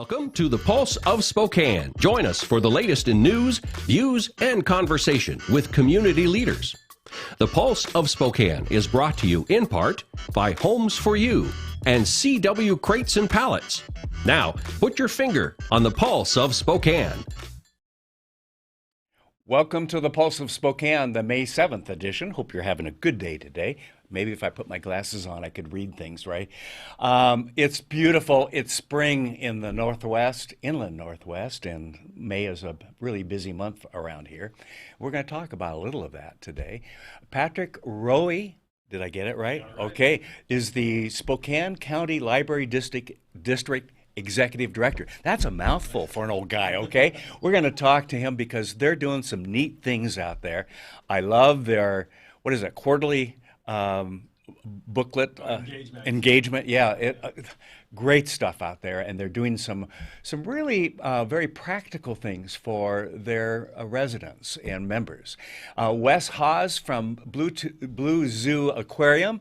Welcome to the Pulse of Spokane. Join us for the latest in news, views, and conversation with community leaders. The Pulse of Spokane is brought to you in part by Homes for You and CW Crates and Pallets. Now, put your finger on the Pulse of Spokane. Welcome to the Pulse of Spokane, the May 7th edition. Hope you're having a good day today. Maybe if I put my glasses on, I could read things, right? It's beautiful. It's spring in the Northwest, inland Northwest, and May is a really busy month around here. We're going to talk about a little of that today. Patrick Roewe, did I get it right? Okay, is the Spokane County Library District Executive Director. That's a mouthful for an old guy, okay? We're going to talk to him because they're doing some neat things out there. I love their, quarterly booklet engagement. Yeah, great stuff out there, and they're doing some really very practical things for their residents and members. Wes Haws from Blue Zoo Aquarium.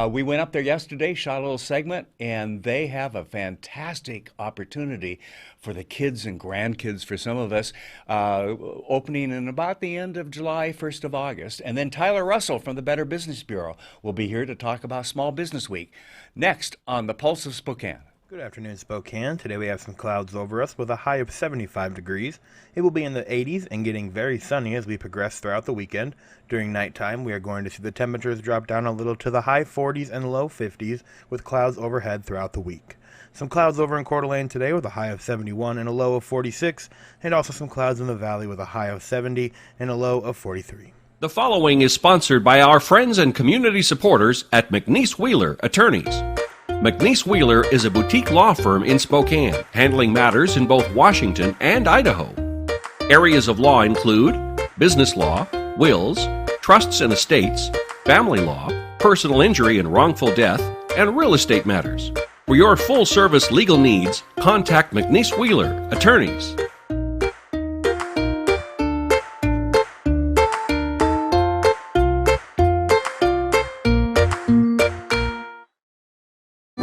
We went up there yesterday, shot a little segment, and they have a fantastic opportunity for the kids and grandkids, for some of us, opening in about the end of July, 1st of August. And then Tyler Russel from the Better Business Bureau will be here to talk about Small Business Week. Next on the Pulse of Spokane. Good afternoon, Spokane. Today we have some clouds over us with a high of 75 degrees. It will be in the 80s and getting very sunny as we progress throughout the weekend. During nighttime, we are going to see the temperatures drop down a little to the high 40s and low 50s with clouds overhead throughout the week. Some clouds over in Coeur d'Alene today with a high of 71 and a low of 46, and also some clouds in the valley with a high of 70 and a low of 43. The following is sponsored by our friends and community supporters at McNeese Wheeler Attorneys. McNeese Wheeler is a boutique law firm in Spokane, handling matters in both Washington and Idaho. Areas of law include business law, wills, trusts and estates, family law, personal injury and wrongful death, and real estate matters. For your full-service legal needs, contact McNeese Wheeler Attorneys.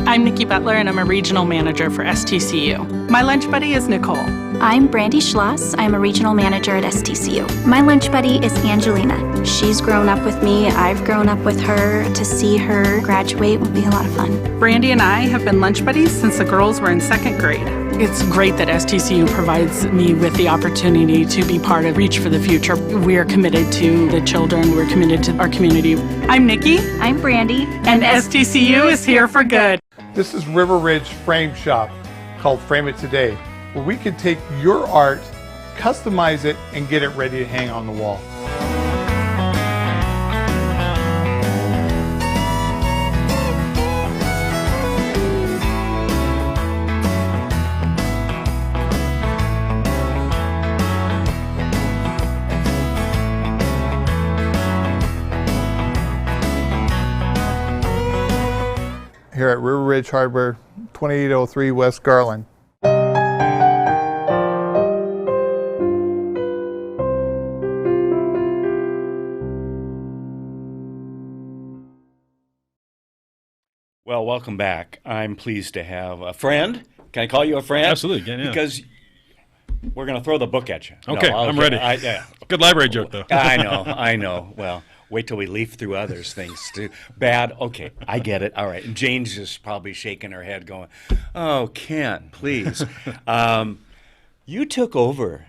I'm Nikki Butler, and I'm a regional manager for STCU. My lunch buddy is Nicole. I'm Brandy Schloss. I'm a regional manager at STCU. My lunch buddy is Angelina. She's grown up with me. I've grown up with her. To see her graduate will be a lot of fun. Brandy and I have been lunch buddies since the girls were in second grade. It's great that STCU provides me with the opportunity to be part of Reach for the Future. We are committed to the children. We're committed to our community. I'm Nikki. I'm Brandy. And STCU is here for good. This is River Ridge Frame Shop, called Frame It Today, where we can take your art, customize it, and get it ready to hang on the wall. Here at River Ridge Hardware, 2803 West Garland. Well, welcome back. I'm pleased to have a friend. Can I call you a friend? Absolutely, yeah. Because we're going to throw the book at you. Okay, I'm ready. Good library joke, though. I know. Well, wait till we leaf through others' things too. Bad. Okay, I get it. All right. And Jane's just probably shaking her head going, oh, Ken, please. You took over,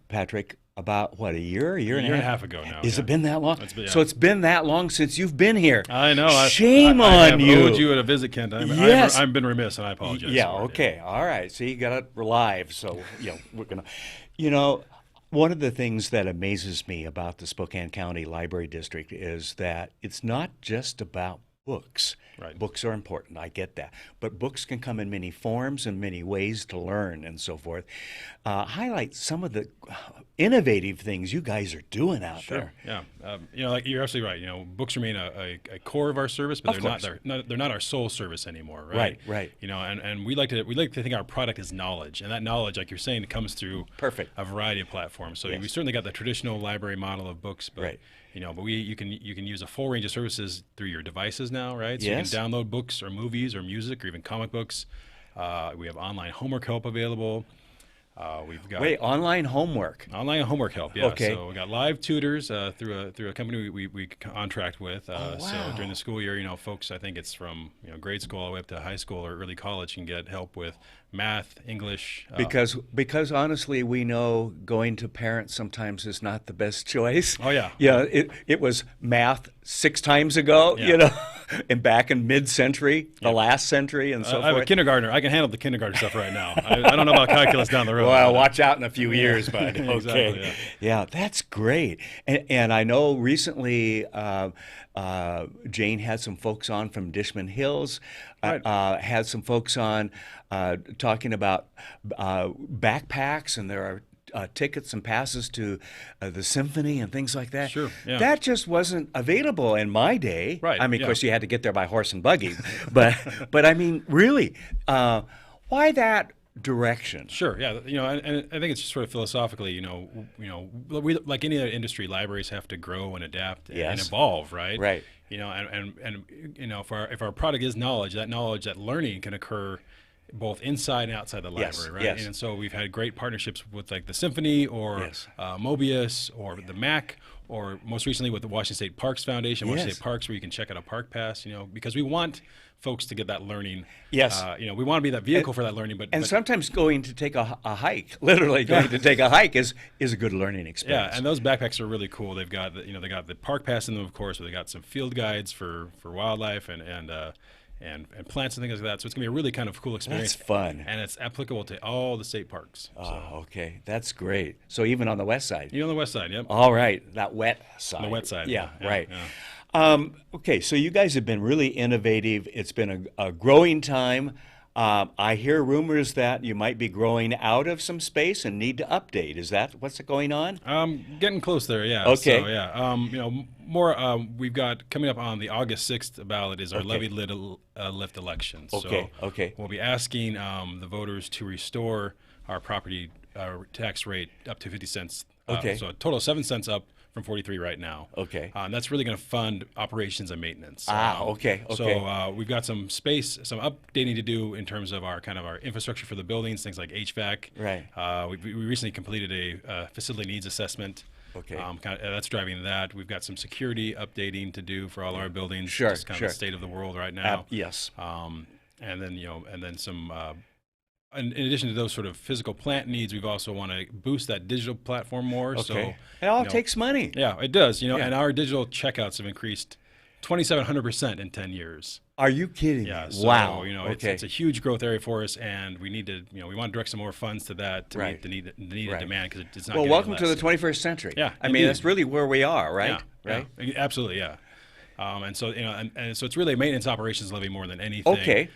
Patrick, about, what, a year and a half ago now. Has it been that long? Yeah. So it's been that long since you've been here. I know. Shame I on you. I owed you at a visit, Kent. Yes. I've been remiss, and I apologize. Yeah, okay. All right. So you got it live. So, we're going to, one of the things that amazes me about the Spokane County Library District is that it's not just about books. Right. Books are important. I get that. But books can come in many forms and many ways to learn and so forth. Highlight some of the innovative things you guys are doing out there. Yeah. Like you're absolutely right. Books remain a core of our service, but they're not our sole service anymore, right? Right. And we like to think our product is knowledge, and that knowledge, like you're saying, it comes through a variety of platforms. So we certainly got the traditional library model of books, but but you can use a full range of services through your devices now, right? So you can download books or movies or music or even comic books. We have online homework help available. We've got online homework. Online homework help, yeah. Okay. So we got live tutors through a company we contract with. Wow. So during the school year, folks, I think it's from grade school all the way up to high school or early college can get help with math, English. Because honestly, we know going to parents sometimes is not the best choice. Oh yeah. Yeah, it was math 6 times ago, Yeah. and back in mid-century, the last century, and so I have a forth. kindergartner. I can handle the kindergarten stuff right now. I don't know about calculus down the road. Well, watch out in a few years, bud. Okay. Exactly, Yeah, that's great. And I know recently Jane had some folks on from Dishman Hills, Right. had some folks on talking about backpacks, and there are tickets and passes to the symphony and things like that. Sure, yeah. That just wasn't available in my day. Right, I mean, yeah. of course, you had to get there by horse and buggy, but I mean, really, why that direction? Sure, yeah, and I think it's just sort of philosophically, we, like any other industry, libraries have to grow and adapt and Yes. evolve, right? Right. And if our product is knowledge, that learning can occur both inside and outside the Yes, library, right? yes. And so we've had great partnerships with like the Symphony or Yes. Mobius or the MAC, or most recently with the Washington State Parks Foundation, Washington Yes. State Parks, where you can check out a park pass, because we want folks to get that learning. Yes. We want to be that vehicle for that learning, And but sometimes going to take a hike, literally going to take a hike, is a good learning yeah, experience. and those backpacks are really cool. They've got they got the park pass in them, of course, but they got some field guides for wildlife and plants and things like that. So it's gonna be a really kind of cool experience. That's fun. and it's applicable to all the state parks. Oh, okay, that's great. So even on the west side. You on the west side, yep. All right, that wet side. The wet side. Yeah, Yeah, right. yeah. Okay, so you guys have been really innovative. It's been a growing time. I hear rumors that you might be growing out of some space and need to update. Is that what's going on? Getting close there, yeah. Okay. So, yeah. More. We've got coming up on the August 6th ballot is our levy lift election. Okay, So okay. We'll be asking the voters to restore our property tax rate up to 50 cents. Okay. So a total of 7 cents up from 43 right now. Okay. And that's really going to fund operations and maintenance. Okay. So we've got some space, some updating to do in terms of our infrastructure for the buildings, things like HVAC. Right. We recently completed a facility needs assessment. Okay. That's driving that. We've got some security updating to do for all our buildings. Sure, Just kind sure. of the state of the world right now. Yes. And then some. In addition to those sort of physical plant needs, we've also want to boost that digital platform more. Okay. So It all takes money. yeah, it does. Yeah. And our digital checkouts have increased 2,700% in 10 years. Are you kidding? Yeah. me? So, Wow. it's a huge growth area for us, and we need to, we want to direct some more funds to that to Right. meet the needed Right. demand because it's not. Well, getting welcome to less. the 21st century. Yeah, I mean, indeed. that's really where we are, right? Yeah, Right. yeah, absolutely, yeah. And so and so it's really a maintenance operations levy more than anything. Okay.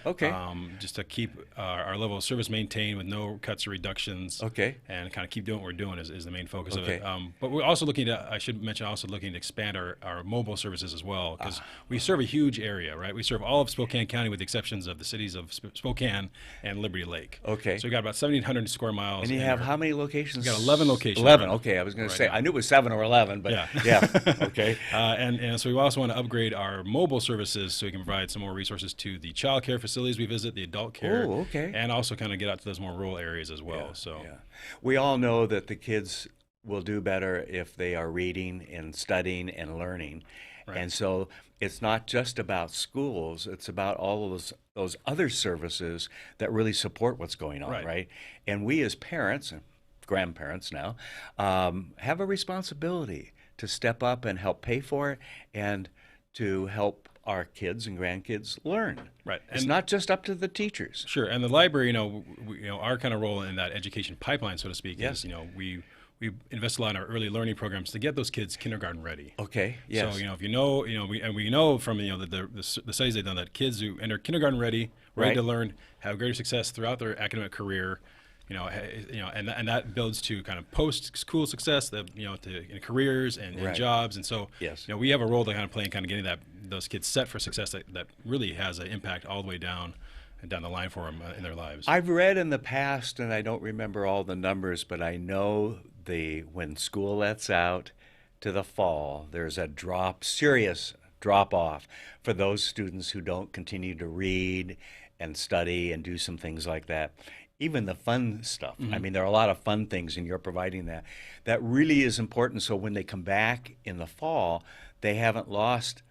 Just to keep our level of service maintained with no cuts or reductions. Okay. And kind of keep doing what we're doing is the main focus of Okay. it. But we're also looking to, I should mention, also looking to expand our mobile services as well, because we serve a huge area, right? We serve all of Spokane County with the exceptions of the cities of Spokane and Liberty Lake. Okay. So we got about 1,700 square miles. And you in have our- how many locations? We got 11 locations. 11. right Okay, I was going right to say now. I knew it was 7 or 11, but Yeah. Okay. And so we also want to upgrade our mobile services so we can provide some more resources to the child care facilities we visit, the adult care, Oh, okay. and also kind of get out to those more rural areas as well. Yeah. We all know that the kids will do better if they are reading and studying and learning. Right. And so it's not just about schools, it's about all of those other services that really support what's going on, Right. right? And we as parents, and grandparents now, have a responsibility to step up and help pay for it and to help our kids and grandkids learn. Right. It's And- not just up to the teachers. Sure. And the library, our kind of role in that education pipeline, so to speak, Yes. is, we invest a lot in our early learning programs to get those kids kindergarten ready. Okay, yes. So, if we know from, the studies they've done that kids who enter kindergarten ready Right. to learn, have greater success throughout their academic career, and that builds to kind of post-school success, to in careers and Right. jobs. And so, Yes. we have a role to kind of play in kind of getting those kids set for success that really has an impact all the way down the line for them in their lives. I've read in the past, and I don't remember all the numbers, but I know when school lets out to the fall, there's a serious drop off for those students who don't continue to read and study and do some things like that. Even the fun stuff. I mean, there are a lot of fun things, and you're providing that. That really is important. So when they come back in the fall, they haven't lost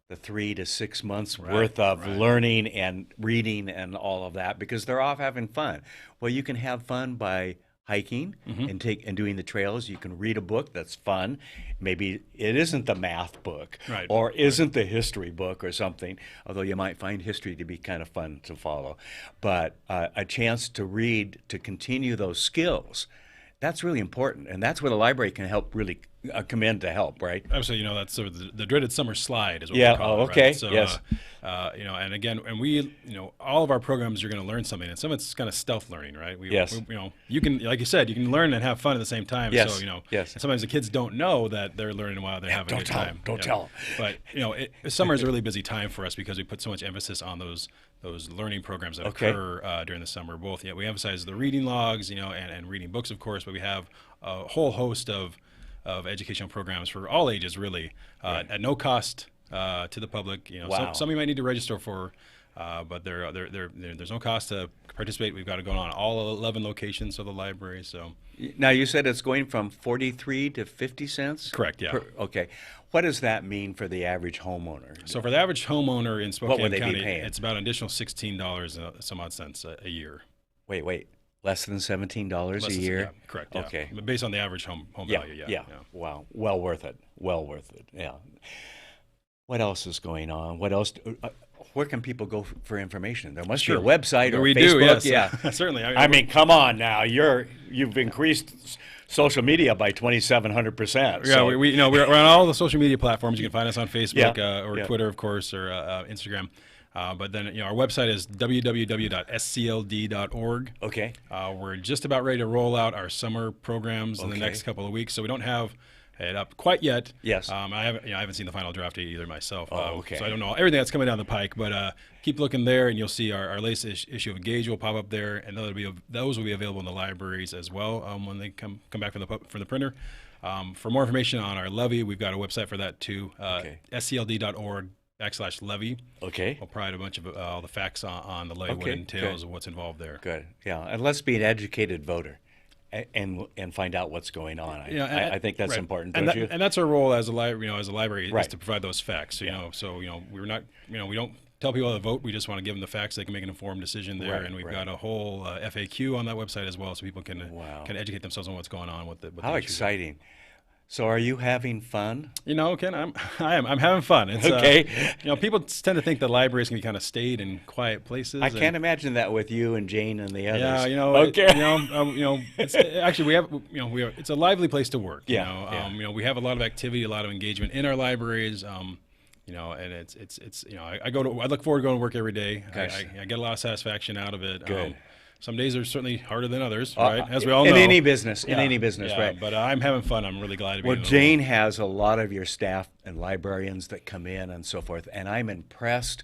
the 3 to 6 months worth of learning and reading and all of that, because they're off having fun. Well, you can have fun by hiking and doing the trails. You can read a book that's fun. Maybe it isn't the math book or isn't the history book or something, although you might find history to be kind of fun to follow. But a chance to read, to continue those skills, that's really important. And that's where the library can help really come in to help, right? Absolutely. That's sort of the dreaded summer slide is what Yeah. we call Oh, it. okay. Right? So, Yes. And again, and we, all of our programs, you're going to learn something, and some of it's kind of stealth learning, right? Yes. You can, like you said, you can learn and have fun at the same time. Yes. So, Yes. and sometimes the kids don't know that they're learning while they're having a good time. Don't tell them. But, summer is a really busy time for us because we put so much emphasis on those learning programs that occur during the summer. Both, we emphasize the reading logs, and reading books, of course, but we have a whole host of educational programs for all ages, really, at no cost to the public. Some you might need to register for, but there's no cost to participate. We've got it going on all 11 locations of the library. So now you said it's going from 43 to 50 cents? Correct, yeah. Okay. What does that mean for the average homeowner? So for the average homeowner in Spokane would they be County, paying? it's about an additional $16 some odd cents a year. Wait. Less than $17 a year? Yeah, correct. Yeah. Okay. But based on the average home value. Yeah. Wow. Well worth it. Yeah. What else is going on? What else? Where can people go for information? There must be a website or we Facebook. do, yes. Yeah. Certainly. I mean, come on now. You've increased social media by 2,700%. Yeah, we're on all the social media platforms. You can find us on Facebook or Twitter, of course, or Instagram. But then our website is www.scld.org. Okay. We're just about ready to roll out our summer programs in the next couple of weeks, so we don't have it up quite yet. Yes. I haven't seen the final draft either myself. Okay. So I don't know everything that's coming down the pike, but keep looking there, and you'll see our latest issue of Engage will pop up there, and those will be available in the libraries as well when they come back from the printer. For more information on our levy, we've got a website for that too. SCLD.org/levy. Okay. We'll provide a bunch of all the facts on the levy, what it entails, and what's involved there. Good. Yeah. And let's be an educated voter and find out what's going on. I think that's important, don't you? And that's our role as a library, is to provide those facts. So we're not, we don't tell people how to vote. We just want to give them the facts. They can make an informed decision there. And we've got a whole FAQ on that website as well, so people can educate themselves on what's going on with the How exciting. So are you having fun? Ken, I'm having fun. It's, okay. People tend to think that libraries can be kind of staid and quiet places. I can't imagine that with you and Jane and the others. Yeah, okay. It's actually we have it's a lively place to work. We have a lot of activity, a lot of engagement in our libraries. And it's I look forward to going to work every day. I get a lot of satisfaction out of it. Good. Some days are certainly harder than others, right? As we all know. In any business, yeah, right? But I'm having fun. I'm really glad to be Well, Jane has a lot of your staff and librarians that come in and so forth, and I'm impressed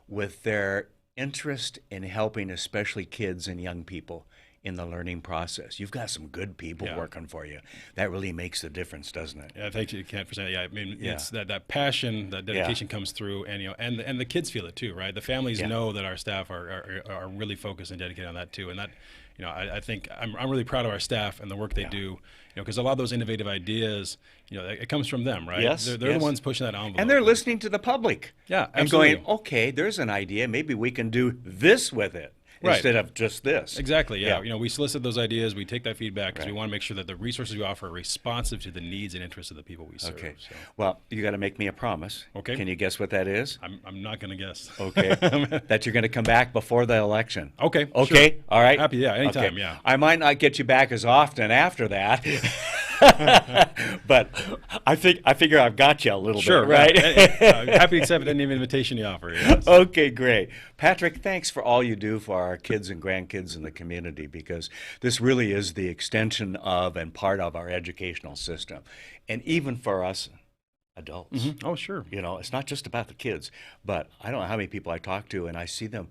with their interest in helping especially kids and young people in the learning process. You've got some good people working for you. That really makes a difference, doesn't it? Yeah, thank you, Ken, for saying that. Yeah, I mean, it's that passion, that dedication comes through, and and the kids feel it too, right? The families know that our staff are really focused and dedicated on that too, and that, I think I'm really proud of our staff and the work they do, because a lot of those innovative ideas, it comes from them, right? Yes, they're the ones pushing that envelope, and they're listening to the public. Yeah, absolutely. And going, okay, there's an idea. Maybe we can do this with it. Right. Instead of just this. Exactly, yeah. We solicit those ideas, we take that feedback, because we want to make sure that the resources we offer are responsive to the needs and interests of the people we serve. Okay. So. Well, you got to make me a promise. Okay. Can you guess what that is? I'm not going to guess. Okay. That you're going to come back before the election. Okay. Okay. Sure. All right. Happy, anytime, okay. yeah. I might not get you back as often after that. But I figure I've got you a little bit, right? Happy to accept any invitation you offer. Yes. Okay, great. Patrick, thanks for all you do for our kids and grandkids in the community, because this really is the extension of and part of our educational system. And even for us adults. Oh, sure. You know, it's not just about the kids, but I don't know how many people I talk to, and I see them.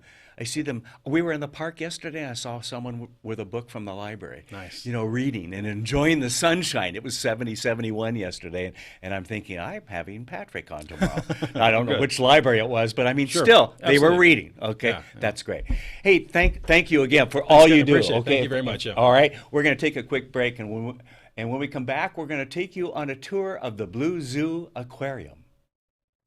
We were in the park yesterday. I saw someone with a book from the library. Nice. You know, reading and enjoying the sunshine. It was 70, 71 yesterday, and I'm thinking, I'm having Patrick on tomorrow. I don't know which library it was, but I mean, Sure. still, they were Absolutely. reading. Okay, Yeah. That's great. Hey, thank you again for all you do. Appreciate it. Okay, Thank you very much. Yeah. All right, we're going to take a quick break, and when we come back, we're going to take you on a tour of the Blue Zoo Aquarium.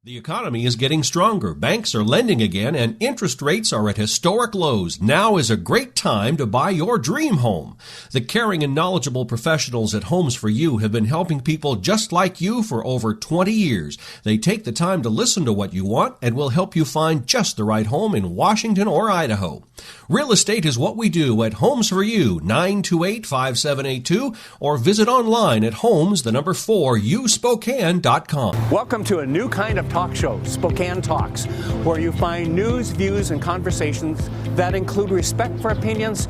The economy is getting stronger. Banks are lending again, and interest rates are at historic lows. Now is a great time to buy your dream home. The caring and knowledgeable professionals at Homes for You have been helping people just like you for over 20 years. They take the time to listen to what you want and will help you find just the right home in Washington or Idaho. Real estate is what we do at Homes for You, 928-5782, or visit online at homes4uspokane.com. Welcome to a new kind of talk show, Spokane Talks, where you find news, views, and conversations that include respect for opinions,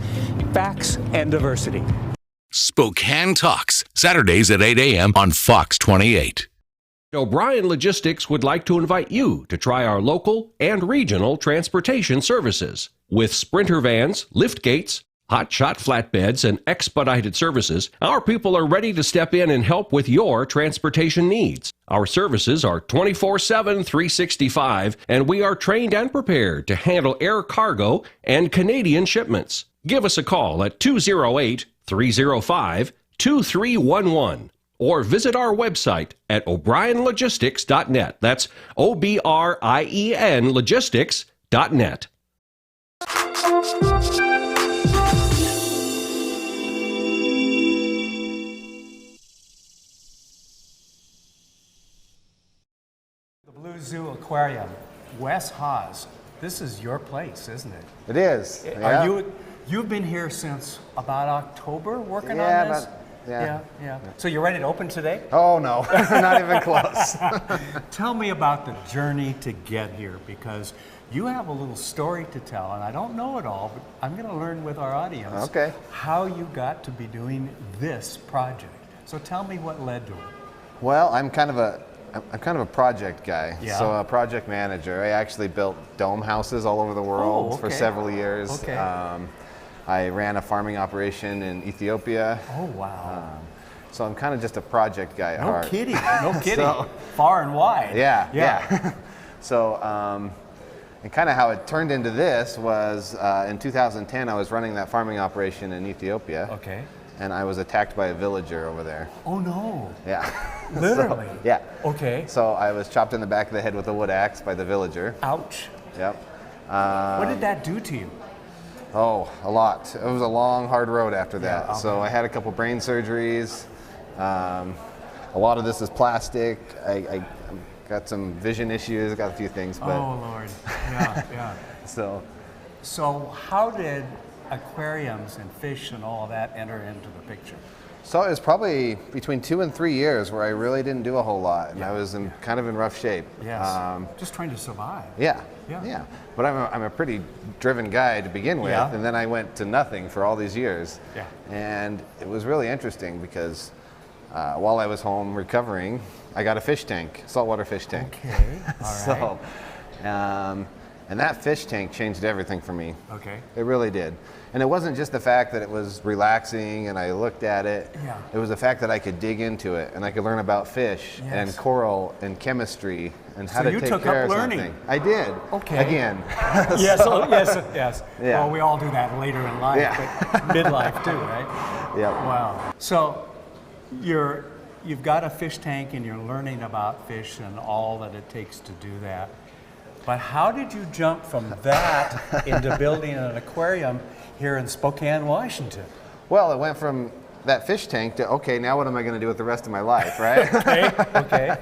facts, and diversity. Spokane Talks, Saturdays at 8 a.m. on Fox 28. O'Brien Logistics would like to invite you to try our local and regional transportation services. With Sprinter vans, lift gates, hot-shot flatbeds, and expedited services, our people are ready to step in and help with your transportation needs. Our services are 24/7, 365, and we are trained and prepared to handle air cargo and Canadian shipments. Give us a call at 208-305-2311 or visit our website at o'brienlogistics.net. That's OBRIEN logistics.net. The Blue Zoo Aquarium, Wes Haws. This is your place, isn't it? It is. Yeah. You've been here since about October working on this? Yeah. So you're ready to open today? Oh, no, not even close. Tell me about the journey to get here, because you have a little story to tell, and I don't know it all, but I'm going to learn with our audience how you got to be doing this project. So tell me what led to it. Well, I'm kind of a project guy, Yeah. so a project manager. I actually built dome houses all over the world for several years. Okay. I ran a farming operation in Ethiopia. Oh, wow. So I'm kind of just a project guy at heart. No kidding. Far and wide. Yeah. So, and kind of how it turned into this was in 2010, I was running that farming operation in Ethiopia. Okay. And I was attacked by a villager over there. Oh, no. Yeah. Literally? Yeah. Okay. So I was chopped in the back of the head with a wood axe by the villager. Ouch. Yep. What did that do to you? Oh, a lot. It was a long, hard road after that. Yeah, okay. So I had a couple brain surgeries. A lot of this is plastic. I got some vision issues. Got a few things. But Oh, Lord. Yeah. So how did aquariums and fish and all of that enter into the picture? So it was probably between 2 and 3 years where I really didn't do a whole lot, and I was kind of in rough shape. Yes. Just trying to survive. Yeah. Yeah. But I'm a pretty driven guy to begin with, Yeah. and then I went to nothing for all these years. Yeah. And it was really interesting because while I was home recovering, I got a fish tank, saltwater fish tank. Okay. All right. So, and that fish tank changed everything for me. Okay. It really did. And it wasn't just the fact that it was relaxing and I looked at it. Yeah. It was the fact that I could dig into it and I could learn about fish and coral and chemistry and how So to you take took care up of learning. something. I did. Okay. Again. Yes. Yeah. Well, we all do that later in life, but midlife too, right? Yeah. Wow. So you've got a fish tank and you're learning about fish and all that it takes to do that. But how did you jump from that into building an aquarium here in Spokane, Washington? Well, it went from that fish tank to, okay, now what am I going to do with the rest of my life, right? Okay.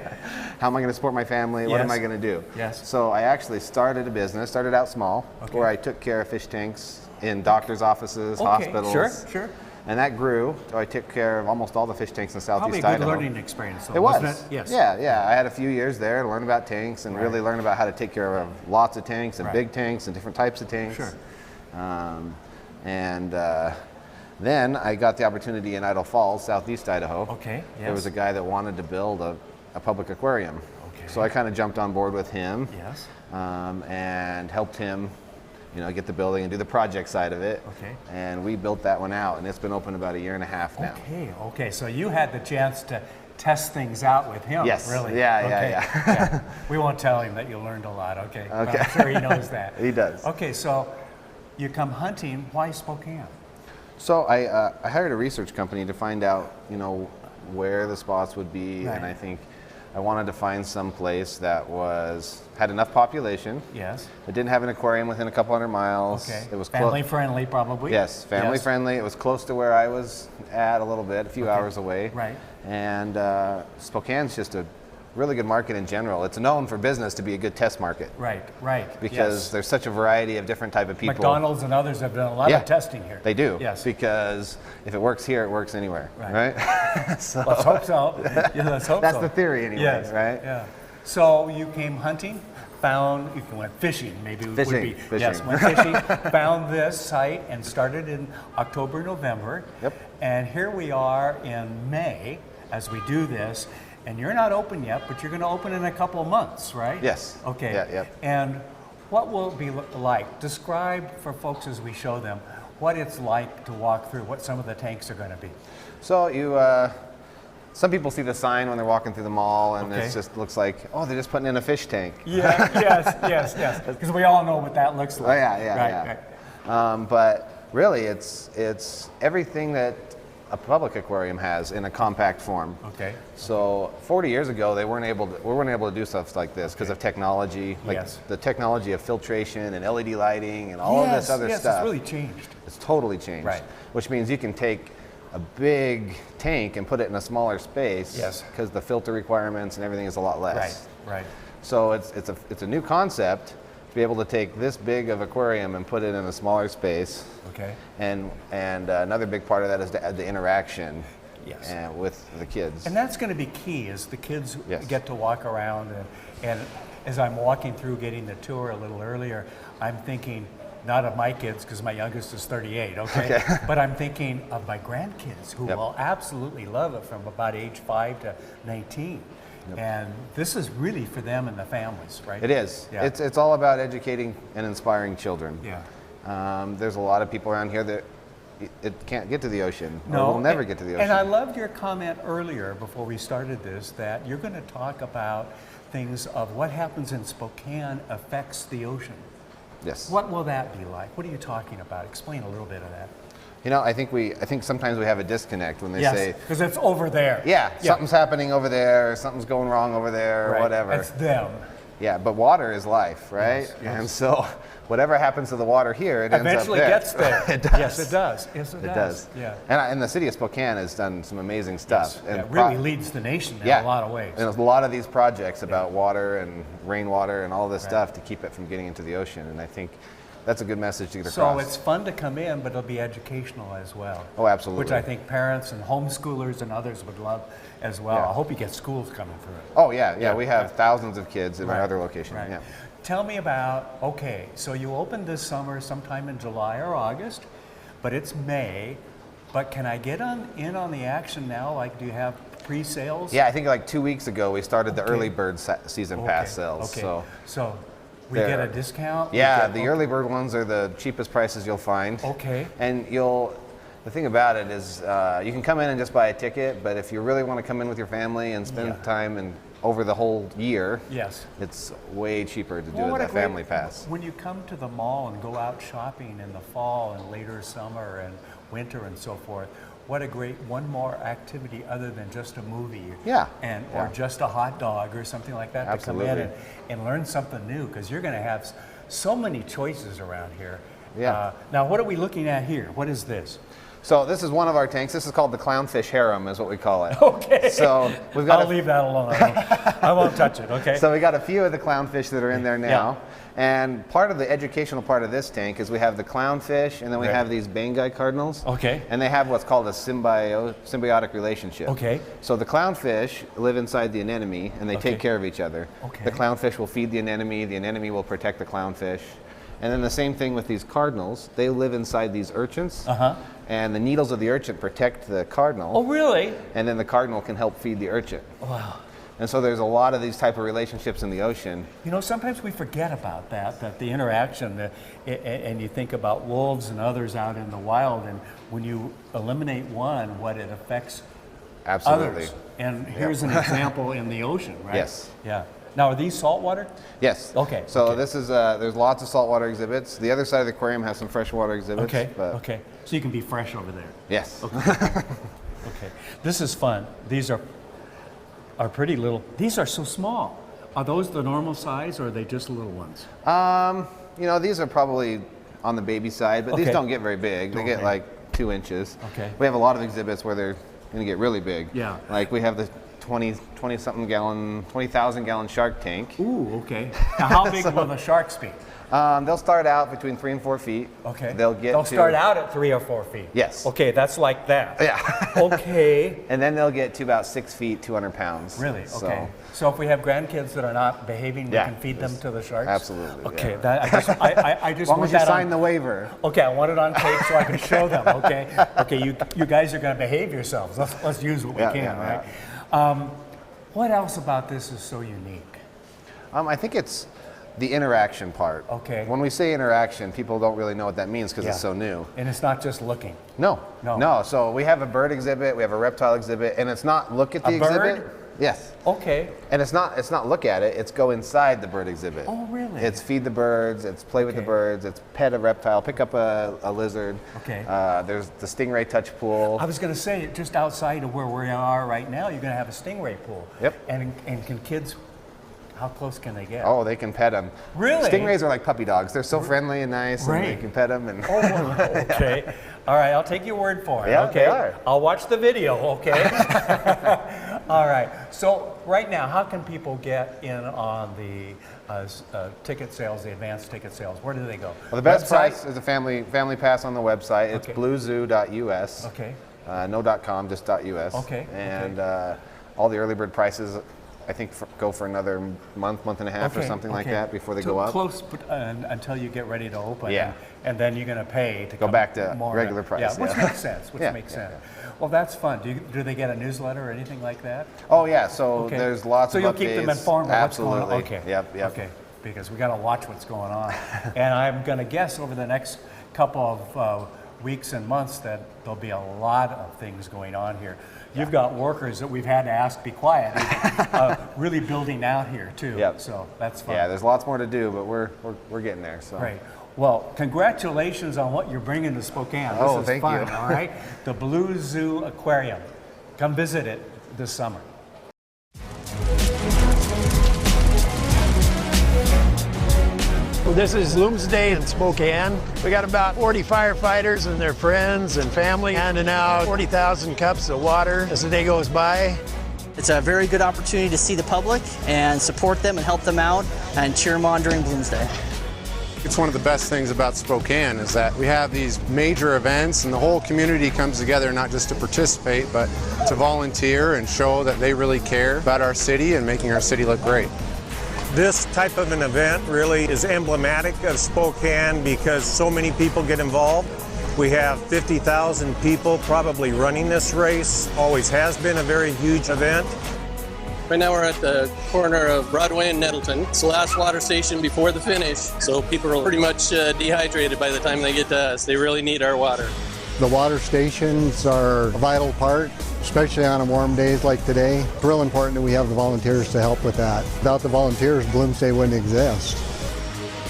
How am I going to support my family? What am I going to do? Yes. So I actually started a business, started out small, where I took care of fish tanks in doctors' offices, hospitals. Sure. And that grew. So I took care of almost all the fish tanks in Southeast Probably a good Idaho. learning experience, though, It was. wasn't it? Yes. Yeah. I had a few years there to learn about tanks and really learn about how to take care of lots of tanks and big tanks and different types of tanks. Sure. Then I got the opportunity in Idaho Falls, Southeast Idaho. Okay, There was a guy that wanted to build a a public aquarium. Okay. So I kind of jumped on board with him. Yes. And helped him, get the building and do the project side of it. Okay. And we built that one out, and it's been open about a year and a half now. Okay. So you had the chance to test things out with him. Yes. Really? Yeah. We won't tell him that you learned a lot. Okay. Okay. I'm sure he knows that. He does. Okay. So you come hunting. Why Spokane? So I hired a research company to find out, where the spots would be, Right. and I think I wanted to find some place that had enough population. Yes. It didn't have an aquarium within a couple hundred miles. Okay. It was family friendly, probably. Yes, family friendly. It was close to where I was at a little bit, a few hours away. Right. And Spokane's just a really good market in general. It's known for business to be a good test market. Right. Because there's such a variety of different type of people. McDonald's and others have done a lot of testing here. They do. Yes. Because if it works here, it works anywhere. Right? So, let's hope so. Yeah, let's hope That's so. the theory anyway, yes. right? Yeah. So you came hunting, you went fishing, maybe fishing, would be. fishing. Yes, went fishing, found this site and started in October, November. Yep. And here we are in May as we do this. And you're not open yet, but you're going to open in a couple of months, right? Yes. Okay. Yeah, yep. And what will it be like? Describe for folks as we show them what it's like to walk through, what some of the tanks are going to be. So some people see the sign when they're walking through the mall, and it just looks like, they're just putting in a fish tank. Yeah, yes. Because we all know what that looks like. Right. But really, it's everything that a public aquarium has in a compact form. Okay. So 40 years ago, we weren't able to do stuff like this because of technology, the technology of filtration and LED lighting and all of this other stuff. Yes, it's really changed. It's totally changed. Right. Which means you can take a big tank and put it in a smaller space. Yes. Because the filter requirements and everything is a lot less. Right. So it's a new concept to be able to take this big of aquarium and put it in a smaller space. Okay. And another big part of that is the interaction. Yes. With the kids. And that's going to be key, is the kids Yes. get to walk around. And as I'm walking through getting the tour a little earlier, I'm thinking not of my kids, because my youngest is 38, okay? But I'm thinking of my grandkids who will absolutely love it from about age 5 to 19. Yep. And this is really for them and the families, right? It is. Yeah. It's all about educating and inspiring children. Yeah. There's a lot of people around here that it can't get to the ocean. No, or will never get to the ocean. And I loved your comment earlier before we started this, that you're going to talk about things of what happens in Spokane affects the ocean. Yes. What will that be like? What are you talking about? Explain a little bit of that. I think sometimes we have a disconnect when they say, because it's over there. Something's happening over there, or something's going wrong over there, or whatever. It's them. Yeah, but water is life, right? Yes. And so whatever happens to the water here, it eventually ends up there. gets there. It does. Yes, it does. Yes, it does. Yeah. And the city of Spokane has done some amazing stuff. Yes. It really leads the nation in a lot of ways. And there's a lot of these projects about water and rainwater and all this stuff to keep it from getting into the ocean. And I think that's a good message to get across. So it's fun to come in, but it'll be educational as well. Oh, absolutely. Which I think parents and homeschoolers and others would love as well. I hope you get schools coming through it. Oh, yeah. We have thousands of kids in our other location. Right. Yeah. Tell me about, so you opened this summer sometime in July or August, but it's May. But can I get in on the action now? Like, do you have pre-sales? Yeah, I think like 2 weeks ago we started the early bird season pass sales. Okay. So we get a discount? Yeah, the early bird ones are the cheapest prices you'll find. Okay. And the thing about it is you can come in and just buy a ticket, but if you really want to come in with your family and spend time over the whole year, it's way cheaper to do a family pass. When you come to the mall and go out shopping in the fall and later summer and winter and so forth, what a great one more activity other than just a movie or just a hot dog or something like that. Absolutely. To come in and learn something new, because you're going to have so many choices around here. Yeah. Now, what are we looking at here? What is this? So this is one of our tanks. This is called the clownfish harem, is what we call it. Okay. So we've got I'll leave that alone. I won't touch it. Okay. So we got a few of the clownfish that are in there now. And part of the educational part of this tank is we have the clownfish, and then we have these Bangai cardinals. Okay. And they have what's called a symbiotic relationship. Okay. So the clownfish live inside the anemone, and they take care of each other. Okay. The clownfish will feed the anemone will protect the clownfish. And then the same thing with these cardinals. They live inside these urchins. And the needles of the urchin protect the cardinal. Oh, really? And then the cardinal can help feed the urchin. Wow. And so there's a lot of these type of relationships in the ocean. You know, sometimes we forget about that the interaction, and you think about wolves and others out in the wild, and when you eliminate one, what it affects Absolutely. others. And here's an example in the ocean, right? Yes. Yeah. Now, are these saltwater? Yes. Okay. So okay. this is, there's lots of saltwater exhibits. The other side of the aquarium has some freshwater exhibits. Okay. But Okay. So you can be fresh over there. Yes. Okay. Okay. This is fun. These are pretty little. These are so small. Are those the normal size, or are they just little ones? You know, these are probably on the baby side, but these Okay. don't get very big. They get Okay. like 2 inches. Okay. We have a lot of exhibits where they're going to get really big. Yeah. Like we have the 20,000 gallon shark tank. Ooh, okay. Now, how big will the sharks be? They'll start out between 3 and 4 feet. Okay. They'll start out at 3 or 4 feet. Yes. Okay, that's like that. Yeah. Okay. And then they'll get to about 6 feet, 200 pounds. Really? So, Okay. So if we have grandkids that are not behaving, we Yeah, can feed them to the sharks? absolutely, Okay. yeah. That, I just as long want as you that sign on, the waiver. Okay, I want it on tape so I can show them. Okay. Okay. You guys are going to behave yourselves. Let's use what we Yeah, can, yeah, right? What else about this is so unique? I think it's the interaction part. Okay. When we say interaction, people don't really know what that means because Yeah. it's so new. And it's not just looking. No. No. So we have a bird exhibit, we have a reptile exhibit, and it's not look at the A exhibit. bird? Yes. Okay. And it's not look at it, it's go inside the bird exhibit. Oh, really? It's feed the birds, it's play with the Okay. birds, it's pet a reptile, pick up a lizard. Okay. There's the stingray touch pool. I was going to say, just outside of where we are right now, you're going to have a stingray pool. Yep. And can kids, how close can they get? Oh, they can pet them. Really? Stingrays are like puppy dogs. They're so friendly and nice, and Right. they can pet them. And Oh, okay. All right, I'll take your word for it. Yeah, okay. they are. I'll watch the video, okay? All right. So right now, how can people get in on the ticket sales, the advanced ticket sales? Where do they go? well, the best Website? price is a family pass on the website. It's Okay. bluezoo.us. Okay. No .com, just .us. Okay, And all the early bird prices, I think, go for another month and a half or Okay, something like okay. that before they So go up. Close until you get ready to open. Yeah. And then you're going to pay to Go come back to more regular price, Yeah, which yeah. makes sense. Which Yeah, makes yeah, sense. Well, that's fun. Do they get a newsletter or anything like that? Oh yeah, so Okay. there's lots so of you'll updates. keep them informed of what's going on. Absolutely. Okay. Yep. Okay. Because we got to watch what's going on. And I'm going to guess over the next couple of weeks and months that there'll be a lot of things going on here. You've got workers that we've had to ask be quiet, really building out here too. Yep. So that's fun. Yeah, there's lots more to do, but we're getting there. So. Great. Well, congratulations on what you're bringing to Spokane. This Oh, is thank fun, you. all right? The Blue Zoo Aquarium. Come visit it this summer. This is Looms Day in Spokane. We got about 40 firefighters and their friends and family handing out 40,000 cups of water as the day goes by. It's a very good opportunity to see the public and support them and help them out and cheer them on during Blooms Day. It's one of the best things about Spokane is that we have these major events and the whole community comes together not just to participate but to volunteer and show that they really care about our city and making our city look great. This type of an event really is emblematic of Spokane because so many people get involved. We have 50,000 people probably running this race. Always has been a very huge event. Right now we're at the corner of Broadway and Nettleton. It's the last water station before the finish, so people are pretty much dehydrated by the time they get to us. They really need our water. The water stations are a vital part, especially on warm days like today. It's real important that we have the volunteers to help with that. Without the volunteers, Blooms Day wouldn't exist.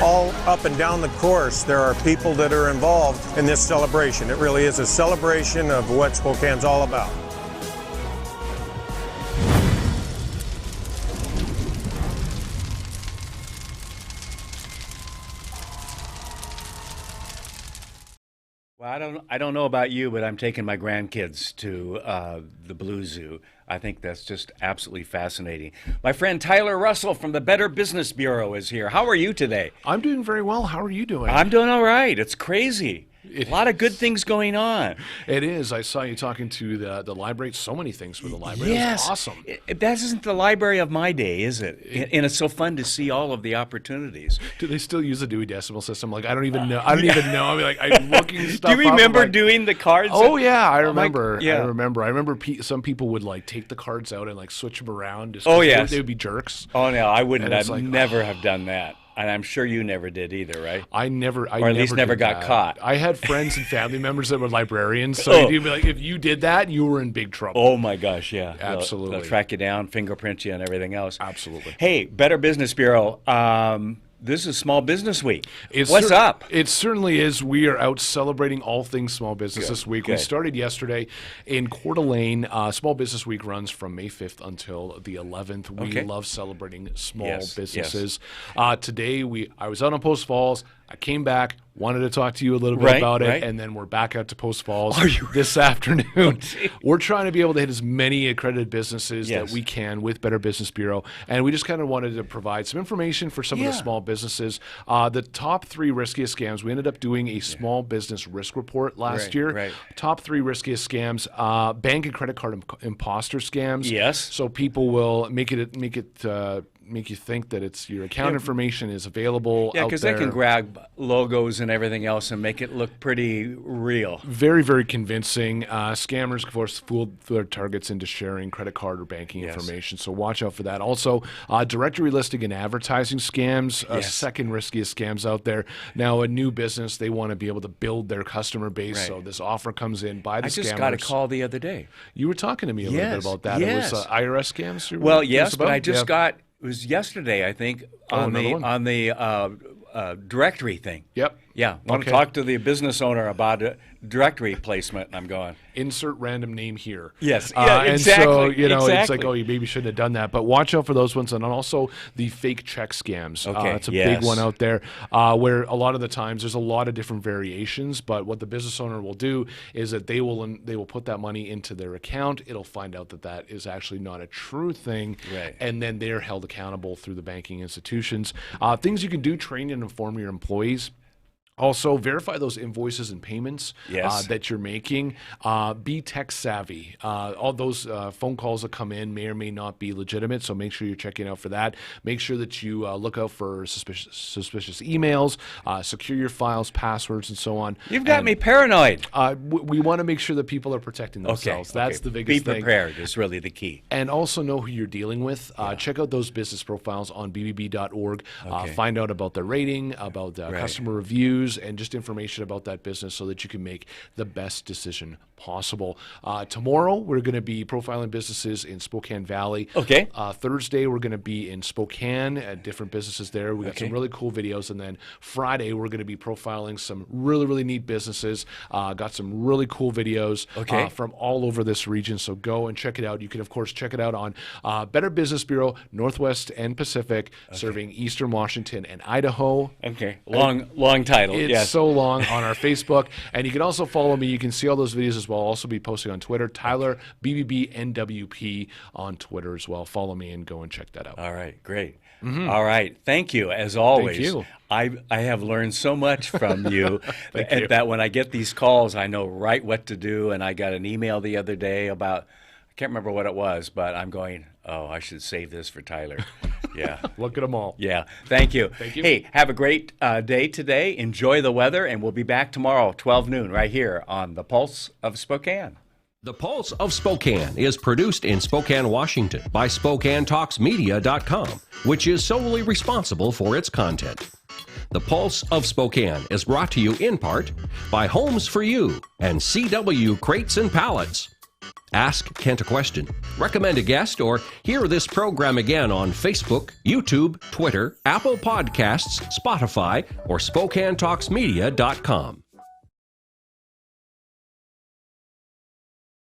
All up and down the course, there are people that are involved in this celebration. It really is a celebration of what Spokane's all about. Well, I don't know about you, but I'm taking my grandkids to the Blue Zoo. I think that's just absolutely fascinating. My friend Tyler Russel from the Better Business Bureau is here. How are you today? I'm doing very well. How are you doing? I'm doing all right. It's crazy. A lot of good things going on. It is. I saw you talking to the library. So many things for the library. Yes. It was awesome. That isn't the library of my day, is it? And it's so fun to see all of the opportunities. Do they still use the Dewey Decimal System? Like, I don't even know. I mean, like, I'm looking stuff up. Do you remember like, doing the cards? Oh, yeah. I remember. Yeah. I remember some people would, like, take the cards out and, like, switch them around. Just yes. They would be jerks. Oh, no, I wouldn't. I'd like, never have done that. And I'm sure you never did either, right? I never got caught. I had friends and family members that were librarians, so you'd be like, if you did that, you were in big trouble. Oh my gosh, yeah, absolutely. They'll track you down, fingerprint you, and everything else. Absolutely. Hey, Better Business Bureau. This is Small Business Week. What's up? It certainly is. We are out celebrating all things small business this week. Good. We started yesterday in Coeur d'Alene. Small Business Week runs from May 5th until the 11th. We love celebrating small businesses. Today, I was out on Post Falls. I came back, wanted to talk to you a little bit about it, and then we're back out to Post Falls this afternoon. We're trying to be able to hit as many accredited businesses that we can with Better Business Bureau, and we just kind of wanted to provide some information for some of the small businesses. The top 3 riskiest scams, we ended up doing a small business risk report last year. Top 3 riskiest scams, bank and credit card imposter scams. Yes. So people will make you think that it's your account information is available out there. Yeah, because they can grab logos and everything else and make it look pretty real. Very, very convincing. Scammers, of course, fool their targets into sharing credit card or banking information, so watch out for that. Also, directory listing and advertising scams, second riskiest scams out there. Now, a new business, they want to be able to build their customer base, so this offer comes in by the scammers. I just got a call the other day. You were talking to me a little bit about that. Yes. It was IRS scams? Well, yes, but I just got... It was yesterday, I think, on the directory thing. Yep. Yeah. Want to talk to the business owner about a directory placement, and I'm going, insert random name here. Yes. And exactly. so, it's like, oh, you maybe shouldn't have done that. But watch out for those ones, and also the fake check scams. It's a big one out there where a lot of the times there's a lot of different variations, but what the business owner will do is that they will put that money into their account. It'll find out that is actually not a true thing, and then they're held accountable through the banking institutions. Things you can do: train and inform your employees. Also, verify those invoices and payments that you're making. Be tech savvy. All those phone calls that come in may or may not be legitimate, so make sure you're checking out for that. Make sure that you look out for suspicious emails, secure your files, passwords, and so on. You've got me paranoid. We want to make sure that people are protecting themselves. That's the biggest thing. Be prepared is really the key. And also know who you're dealing with. Check out those business profiles on bbb.org. Find out about their rating, about customer reviews, and just information about that business so that you can make the best decision possible. Tomorrow, we're going to be profiling businesses in Spokane Valley. Thursday, we're going to be in Spokane at different businesses there. We got some really cool videos. And then Friday, we're going to be profiling some really, really neat businesses. Got some really cool videos from all over this region. So go and check it out. You can, of course, check it out on Better Business Bureau, Northwest and Pacific, serving Eastern Washington and Idaho. Long title. It's so long on our Facebook. And you can also follow me. You can see all those videos as well. I'll also be posting on Twitter. Tyler, BBB, NWP on Twitter as well. Follow me and go and check that out. All right, great. All right, thank you, as always. Thank you. I have learned so much from you that when I get these calls, I know right what to do. And I got an email the other day about, I can't remember what it was, but I'm going, oh, I should save this for Tyler. Yeah. Look at them all. Yeah. Thank you. Thank you. Hey, have a great day today. Enjoy the weather, and we'll be back tomorrow, 12 noon, right here on The Pulse of Spokane. The Pulse of Spokane is produced in Spokane, Washington by SpokaneTalksMedia.com, which is solely responsible for its content. The Pulse of Spokane is brought to you in part by Homes for You and CW Crates and Pallets. Ask Kent a question, recommend a guest, or hear this program again on Facebook, YouTube, Twitter, Apple Podcasts, Spotify, or SpokaneTalksMedia.com.